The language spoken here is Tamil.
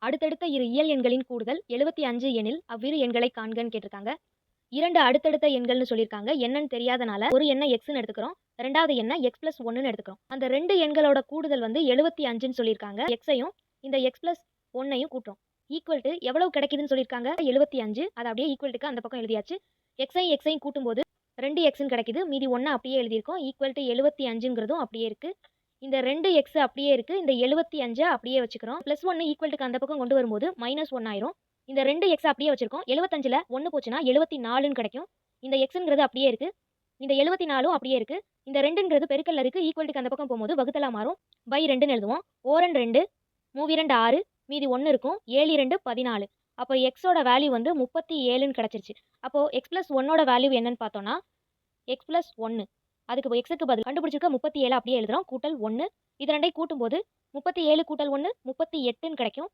அடுத்தடுத்த இரு இயல் எண்களின் கூடுதல் 75 எனில் அவ்விரு எண்களை காண்கன்னு கேட்டிருக்காங்க. 2 அடுத்தடுத்த எண்கள்னு சொல்லியிருக்காங்க. என்னன்னு தெரியாதனால ஒரு எண்ண எக்ஸ்ன்னு எடுத்துக்கிறோம். 2வது எண்ண எக்ஸ் பிளஸ் 1ன்னு எடுத்துக்கிறோம். அந்த 2 எண்களோட கூடுதல் வந்து 75ன்னு சொல்லியிருக்காங்க. எக்ஸையும் இந்த எக்ஸ் பிளஸ் 1ஐயும் கூட்டுறோம். ஈக்குவல் டு எவ்வளவு கிடைக்குதுன்னு சொல்லியிருக்காங்க? 75. அதை அப்படியே ஈக்குவல் டுக்கு அந்த பக்கம் எழுதியாச்சு. எக்ஸையும் கூட்டும்போது 2 எக்ஸ்ன்னு கிடைக்குது. மீதி 1 அப்படியே எழுதியிருக்கோம். ஈக்குவல் டு 75ங்கிறதும் அப்படியே இருக்கு. இந்த 2 எக்ஸ் அப்படியே இருக்கு. இந்த 75 அப்படியே வச்சுக்கிறோம். பிளஸ் 1 ஈக்குவல் டுக்கு அந்த பக்கம் கொண்டு வரும்போது -1 ஆயிரும். இந்த 2 எக்ஸ் அப்படியே வச்சிருக்கோம். 75ல 1 போச்சுன்னா 74ன்னு கிடைக்கும். இந்த எக்ஸ்ங்கிறது அப்படியே இருக்கு. இந்த 74ம் அப்படியே இருக்கு. இந்த 2ங்கிறது பெருக்கல்ல இருக்கு. ஈக்குவல் டுக்கு அந்த பக்கம் போகும்போது வகுத்தலா மாறும். பை 2ன்னு எழுதுவோம். ஓரன் 2, மூவிரண்டு 6, மீதி 1 இருக்கும். 7 2 14. அப்போ எக்ஸோட வேல்யூ வந்து 37ன்னு கிடைச்சிருச்சு. அப்போ எக்ஸ் பிளஸ் 1ஓட வேல்யூ என்னன்னு பார்த்தோம்னா எக்ஸ் பிளஸ் 1. அதுக்கு எக்ஸுக்கு பதில் கண்டுபிடிச்சிருக்க 37 அப்படியே எழுதுறோம். கூட்டல் 1. இது ரெண்டையும் கூட்டும்போது 37 கூட்டல் 1 38ன்னு கிடைக்கும்.